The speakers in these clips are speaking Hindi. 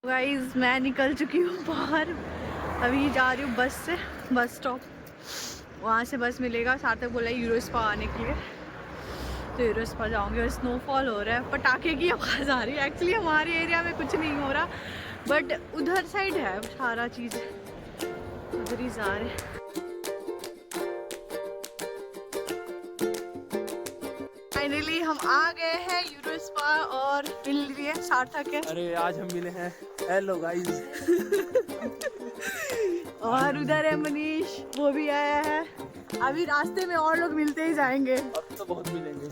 गाइस मैं निकल चुकी हूँ बाहर। अभी जा रही हूँ बस से, बस स्टॉप। वहाँ से बस मिलेगा। सार्थक बोला यूरो स्पा आने के लिए, तो यूरो स्पा जाऊँगी। और स्नोफॉल हो रहा है, पटाखे की आवाज़ आ रही है। एक्चुअली हमारे एरिया में कुछ नहीं हो रहा, बट उधर साइड है सारा चीज़, उधर ही जा रहे हैं। फाइनली हम आ गए हैं यूरो स्पा और मिल लिए सार्थक है। अरे आज हम मिले हैं। Hello guys. और उधर है मनीष, वो भी आया है। अभी रास्ते में और लोग मिलते ही जाएंगे। अब तो बहुत मिलेंगे।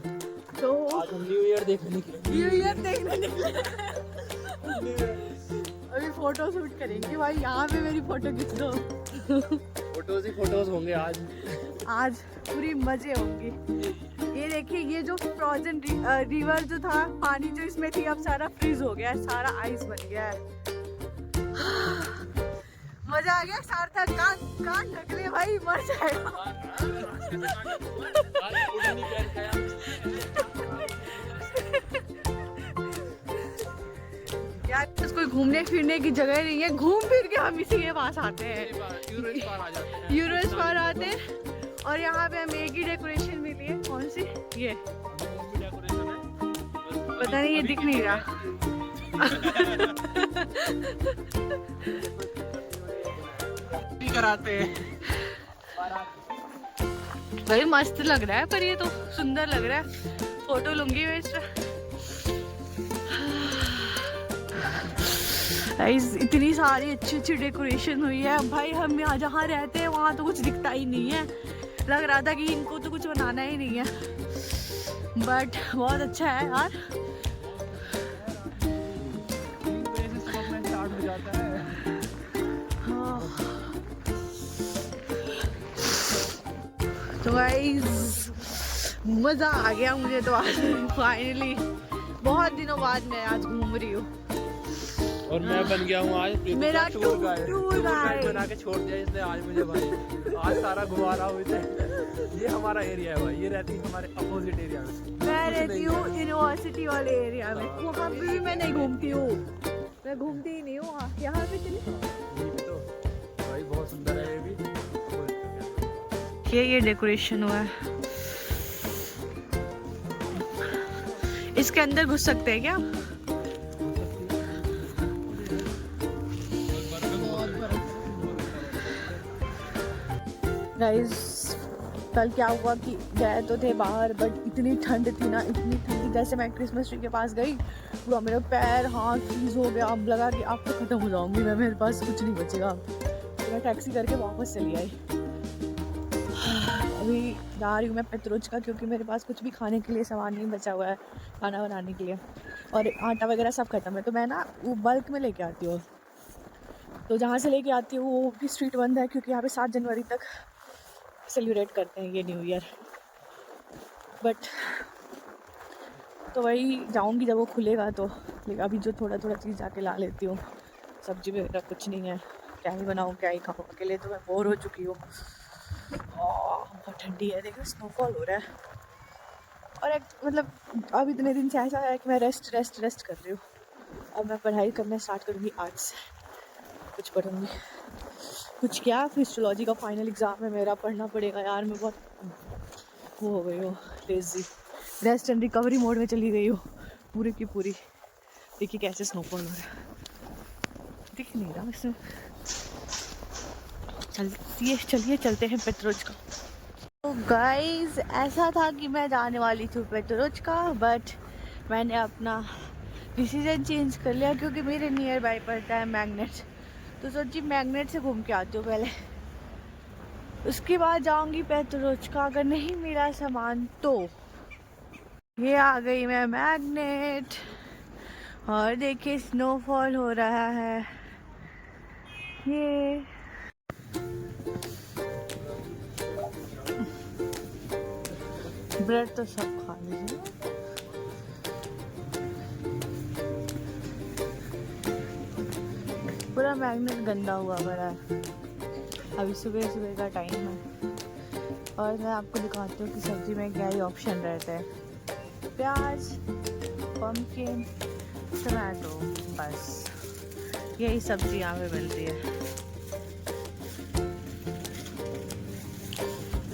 तो आज हम न्यू ईयर देखने निकले। न्यू ईयर देखने निकले। अभी फोटो शूट करेंगे भाई। यहाँ पे मेरी फोटो खींच दो। फोटोज ही फोटोज होंगे आज। आज पूरी मजे होंगे। ये देखिए, ये जो फ्रोजन रिवर जो था, पानी जो इसमें थी, अब सारा फ्रीज हो गया है, सारा आइस बन गया है। मजा आ गया। सार्थक कान ढक ले भाई, मर जाएगा। यार कोई घूमने फिरने की जगह नहीं है, घूम फिर के हम इसी के पास आते हैं, यूरो स्पा आते हैं। और यहाँ पे हमें एक ही डेकोरेशन मिली है। कौन सी? ये पता नहीं, ये दिख नहीं रहा। कराते हैं भाई, मस्त लग रहा है। पर ये तो सुंदर लग रहा है। फोटो लूंगी मैं इस पर। इतनी सारी अच्छी अच्छी डेकोरेशन हुई है भाई। हम यहाँ जहाँ रहते हैं वहाँ तो कुछ दिखता ही नहीं है। लग रहा था कि इनको तो कुछ बनाना ही नहीं है, बट बहुत अच्छा है यार। स्टार्ट हो जाता है। हाँ। तो गाइस मजा आ गया मुझे तो आज फाइनली। बहुत दिनों बाद मैं आज घूम रही हूँ। और मैं बन गया हूँ आज मेरा टूर गाइड बना के छोड़ दिया इसने आज मुझे भाई। आज सारा घुमा रहा हूँ इसे। ये हमारा एरिया है भाई। ये रहती है हमारे अपोजिट एरिया में। मैं रहती हूँ यूनिवर्सिटी वाले एरिया में। वहाँ पे भी मैं नहीं घूमती हूँ, मैं घूमती ही नहीं हूँ। यहाँ पे चली तो भाई बहुत सुंदर है ये भी। ये डेकोरेशन हुआ है। इसके अंदर घुस सकते हैं क्या? गाइस कल क्या हुआ कि गए तो थे बाहर, बट इतनी ठंड थी ना, इतनी ठंड थी। जैसे मैं क्रिसमस ट्री के पास गई, पूरा मेरा पैर हाथ फ्रीज हो गया। अब लगा कि अब तो खत्म हो जाऊंगी मैं, मेरे पास कुछ नहीं बचेगा। तो मैं टैक्सी करके वापस चली आई। अभी जा रही हूँ मैं पेत्रोचका, क्योंकि मेरे पास कुछ भी खाने के लिए सामान नहीं बचा हुआ है खाना बनाने के लिए, और आटा वगैरह सब खत्म है। तो मैं ना वो बल्क में लेके आती हूँ। तो जहाँ से लेके आती हूँ वो भी स्ट्रीट बंद है, क्योंकि यहाँ पे 7 जनवरी तक सेलिब्रेट करते हैं ये न्यू ईयर। बट तो वही जाऊंगी जब वो खुलेगा तो। लेकिन अभी जो थोड़ा थोड़ा चीज़ जाके ला लेती हूँ। सब्जी वगैरह कुछ नहीं है, क्या ही बनाऊँ क्या ही खाऊँ। अकेले तो मैं बोर हो चुकी हूँ। बहुत ठंडी है, देखो स्नोफॉल हो रहा है। और एक मतलब अब इतने दिन से ऐसा है कि मैं रेस्ट कर रही हूँ। अब मैं पढ़ाई करना स्टार्ट करूँगी आज से। कुछ पढ़ूँगी, कुछ क्या, फिजियोलॉजी का फाइनल एग्ज़ाम है मेरा, पढ़ना पड़ेगा यार। मैं बहुत वो हो गई हूँ, lazy. Rest and recovery mode में चली गई हूँ पूरी की पूरी। देखिए कैसे स्नोफॉल हो रहा है, दिख नहीं रहा इसमें। चलिए चलते हैं पेत्रोचका। तो गाइस ऐसा था कि मैं जाने वाली थी पेत्रोचका, बट मैंने अपना डिसीजन चेंज कर लिया, क्योंकि मेरे नियर बाय पड़ता है मैग्नेट। तो सोची मैग्नेट से घूम के आती हूँ पहले, उसके बाद जाऊंगी पेत्रोचका। अगर नहीं मिला सामान तो ये आ गई मैं मैग्नेट। और देखिए स्नोफॉल हो रहा है। ये ब्रेड तो सब खा लीजिए। पूरा मैग्नेट गंदा हुआ पड़ा है। अभी सुबह सुबह का टाइम है, और मैं आपको दिखाती हूँ कि सब्जी में क्या ही ऑप्शन रहते हैं। प्याज, पम्पकिन, टमाटो, बस यही सब्जी यहाँ पे मिलती है,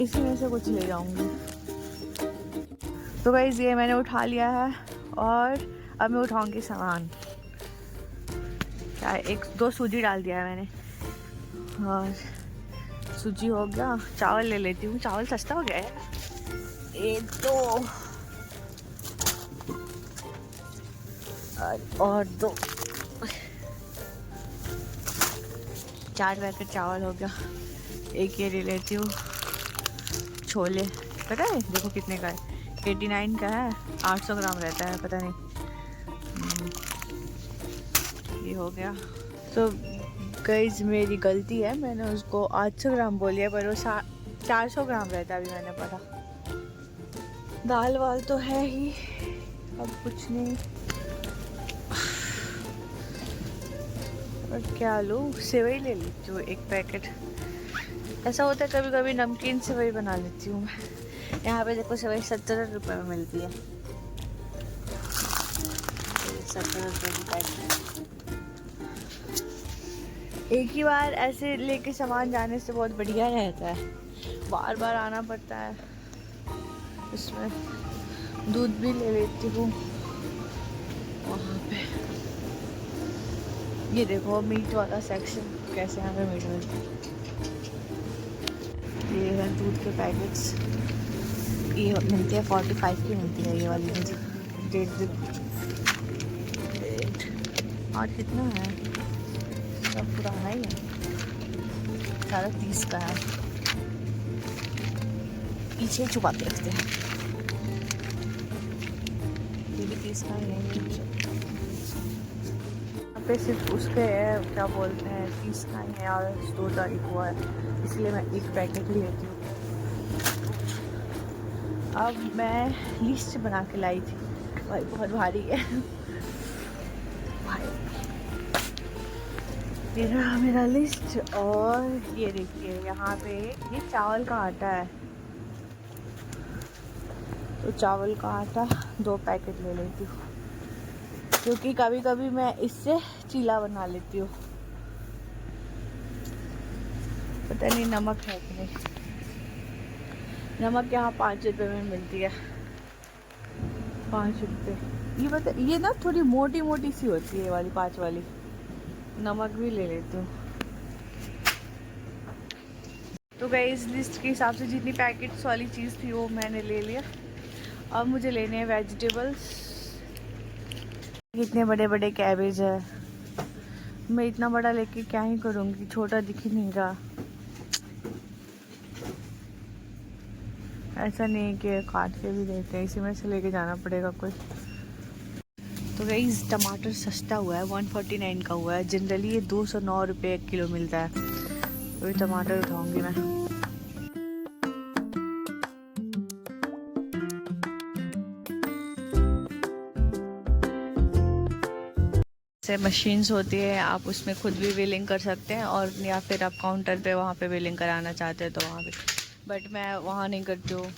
इसी में से कुछ ले जाऊंगी। तो गाइस ये मैंने उठा लिया है और अब मैं उठाऊंगी सामान। क्या 1-2 सूजी डाल दिया है मैंने और सूजी हो गया। चावल ले लेती हूँ, चावल सस्ता हो गया है। 1-2 और 2, 4 पैकेट चावल हो गया। एक ये ले लेती हूँ छोले, पता है देखो कितने का है, 89 का है, 800 ग्राम रहता है, पता नहीं। ये हो गया। तो गाइस मेरी गलती है, मैंने उसको 800 ग्राम बोलिया पर वो 400 ग्राम रहता है, अभी मैंने पढ़ा। दाल वाल तो है ही, अब कुछ नहीं। और क्या लूँ, सेवई ले लेती हूँ 1 पैकेट। ऐसा होता है कभी कभी नमकीन सेवई बना लेती हूँ मैं। यहाँ पे देखो सेवई 70 रुपये में मिलती है, 70 रुपये की पैकेट। एक ही बार ऐसे लेके सामान जाने से बहुत बढ़िया रहता है, बार बार आना पड़ता है। इसमें दूध भी ले लेती हूँ वहाँ पे। ये देखो मीट वाला सेक्शन, कैसे यहाँ पे मीट मिलती है। ये है दूध के पैकेट्स, ये मिलती है 45 की मिलती है ये वाली मुझे। डेट और कितना है, सब पुराना ही है, सारा 30 का है। पीछे छुपा के रखते हैं, ये भी 30 का ही है। यहाँ पे सिर्फ उसके क्या बोलते हैं 30 का ही है और 2 तारीख हुआ है, इसलिए मैं 1 पैकेट लेती हूँ। अब मैं लिस्ट बना के लाई थी भाई, बहुत भारी है भाई। ये रहा मेरा लिस्ट। और ये देखिए यहाँ पे ये चावल का आटा है, तो चावल का आटा 2 पैकेट ले लेती हूँ, क्योंकि कभी कभी मैं इससे चीला बना लेती हूँ। पता नहीं नमक है कि नहीं, नमक यहाँ 5 रुपये में मिलती है, 5 रुपये। ये बता, ये ना थोड़ी मोटी मोटी सी होती है ये वाली 5 वाली। नमक भी ले लेती हूँ। तो गाइस लिस्ट के हिसाब से जितनी पैकेट्स वाली चीज़ थी वो मैंने ले लिया। अब मुझे लेने हैं वेजिटेबल्स। कितने बड़े बड़े कैबेज है, मैं इतना बड़ा लेके क्या ही करूँगी, छोटा दिख ही नहीं रहा। ऐसा नहीं कि काट के भी देते हैं, इसी में से लेके जाना पड़ेगा कोई। तो गाइस टमाटर सस्ता हुआ है, 149 का हुआ है। जनरली ये 209 रुपये किलो मिलता है, तो टमाटर उठाऊंगी मैं। से मशीन्स होती है, आप उसमें खुद भी बिलिंग कर सकते हैं, और या फिर आप काउंटर पे वहाँ पे बिलिंग कराना चाहते हैं तो वहाँ पे। बट मैं वहाँ नहीं करती हूँ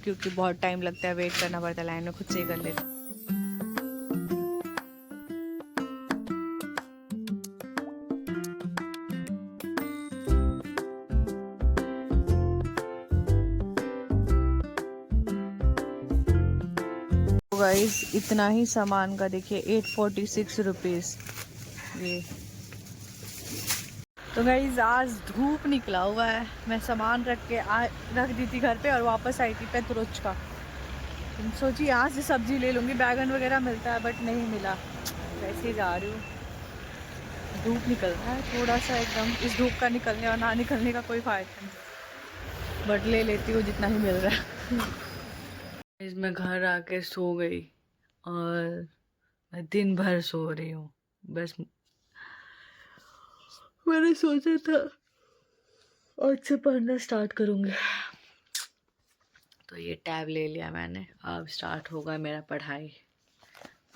क्योंकि बहुत टाइम लगता है, वेट करना पड़ता है लाइन में, खुद से ही कर लेती हूँ। गाइस इतना ही सामान का देखिए 846 रुपीज़ ये। तो गाइस आज धूप निकला हुआ है, मैं सामान रख दी थी घर पे और वापस आई थी पेतरोच का। सोची यहाँ से सब्जी ले लूँगी, बैगन वगैरह मिलता है बट नहीं मिला, वैसे ही जा रही हूँ। धूप निकल रहा है थोड़ा सा एकदम, इस धूप का निकलने और ना निकलने का कोई फ़ायदा नहीं, बट ले लेती हूँ जितना ही मिल रहा है। मैं घर आके सो गई और मैं दिन भर सो रही हूँ। बस मैंने सोचा था आज से पढ़ना स्टार्ट करूँगी, तो ये टैब ले लिया मैंने, अब स्टार्ट होगा मेरा पढ़ाई।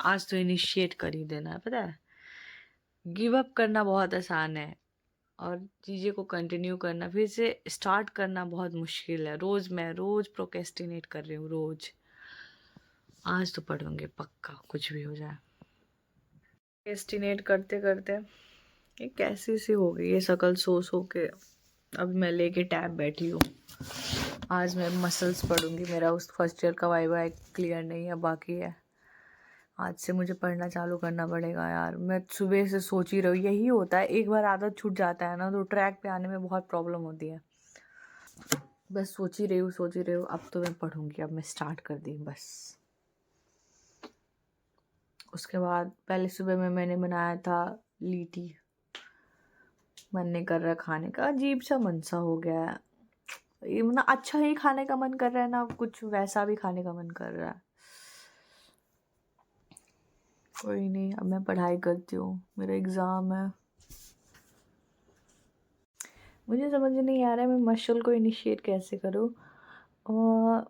आज तो इनिशिएट कर ही देना है, पता है गिव अप करना बहुत आसान है और चीज़ें को कंटिन्यू करना, फिर से स्टार्ट करना बहुत मुश्किल है। मैं रोज़ प्रोक्रेस्टिनेट कर रही हूँ, रोज़। आज तो पढ़ूंगी पक्का, कुछ भी हो जाए। प्रोक्रेस्टिनेट करते करते ये कैसी सी हो गई ये शक्ल सो के। अब मैं लेके टैब बैठी हूँ। आज मैं मसल्स पढ़ूंगी। मेरा उस फर्स्ट ईयर का वाइवा क्लियर नहीं है, बाकी है। आज से मुझे पढ़ना चालू करना पड़ेगा यार। मैं सुबह से सोच ही रही हूँ, यही होता है, एक बार आदत छूट जाता है ना तो ट्रैक पे आने में बहुत प्रॉब्लम होती है। बस सोच ही रही हूँ। अब तो मैं पढ़ूंगी, अब मैं स्टार्ट कर दी बस। उसके बाद पहले सुबह में मैंने बनाया था लीटी। मन नहीं कर रहा खाने का, अजीब सा मन सा हो गया है। ये ना अच्छा ही खाने का मन कर रहा है ना कुछ वैसा भी खाने का मन कर रहा है। कोई नहीं, अब मैं पढ़ाई करती हूँ, मेरा एग्ज़ाम है। मुझे समझ नहीं आ रहा है मैं मशल को इनिशिएट कैसे करूँ और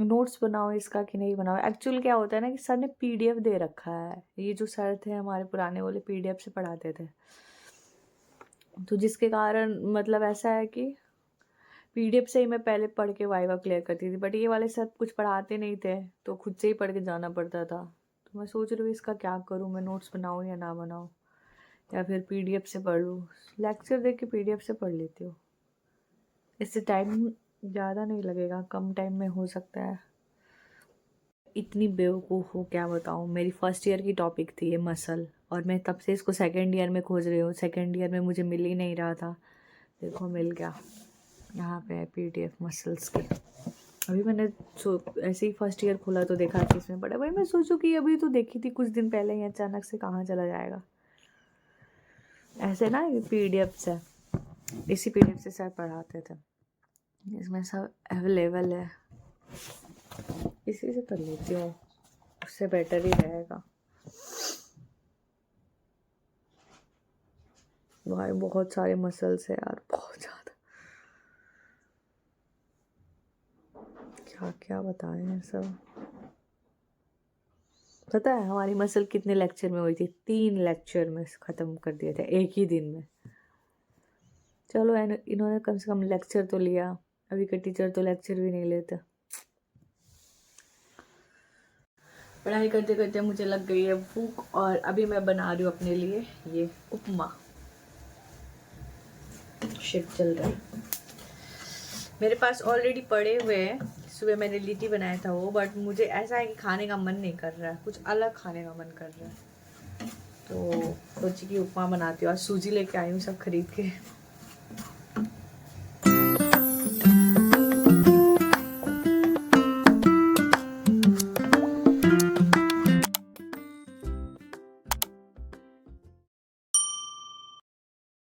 नोट्स बनाओ इसका कि नहीं बनाओ। एक्चुअल क्या होता है ना कि सर ने पीडीएफ दे रखा है। ये जो सर थे हमारे पुराने वाले पीडीएफ से पढ़ाते थे, तो जिसके कारण मतलब ऐसा है कि पीडीएफ से ही मैं पहले पढ़ के वाइवा क्लियर करती थी। बट ये वाले सर कुछ पढ़ाते नहीं थे तो खुद से ही पढ़ के जाना पड़ता था। तो मैं सोच रही हूँ इसका क्या करूँ, मैं नोट्स बनाऊँ या ना बनाऊँ, या फिर पीडीएफ से पढ़ लूँ। लेक्चर देख के पीडीएफ से पढ़ लेती हूँ, इससे टाइम ज़्यादा नहीं लगेगा, कम टाइम में हो सकता है। इतनी बेवकूफ़ हूँ क्या बताऊँ। मेरी फर्स्ट ईयर की टॉपिक थी ये मसल, और मैं तब से इसको सेकेंड ईयर में खोज रही हूँ। सेकेंड ईयर में मुझे मिल ही नहीं रहा था, देखो मिल गया। यहाँ पे है पीडीएफ मसल्स की। अभी मैंने ऐसे ही फर्स्ट ईयर खोला तो देखा कि इसमें पढ़ा। भाई मैं सोचूं कि अभी तो देखी थी कुछ दिन पहले ही, अचानक से कहाँ चला जाएगा। ऐसे ना पीडीएफ से, इसी पीडीएफ से सर पढ़ाते थे, इसमें सब अवेलेबल है, इसी से कर लेती हूँ, उससे बेटर ही रहेगा। भाई बहुत सारे मसल्स है यार, बहुत ज़्यादा, क्या क्या बताएं सब। पता है हमारी मसल कितने लेक्चर में हुई थी? 3 लेक्चर में ख़त्म कर दिए थे एक ही दिन में। चलो इन्होंने कम से कम लेक्चर तो लिया, अभी के टीचर तो लेक्चर भी नहीं लेते। पढ़ाई करते करते मुझे लग गई है भूख, और अभी मैं बना रही हूँ अपने लिए ये उपमा। शिट चल रहा है मेरे पास ऑलरेडी पड़े हुए हैं। सुबह मैंने लिट्टी बनाया था वो, बट मुझे ऐसा है कि खाने का मन नहीं कर रहा है, कुछ अलग खाने का मन कर रहा है। तो सोची कि उपमा बनाती हूँ। आज सूजी लेके आई हूँ सब खरीद के।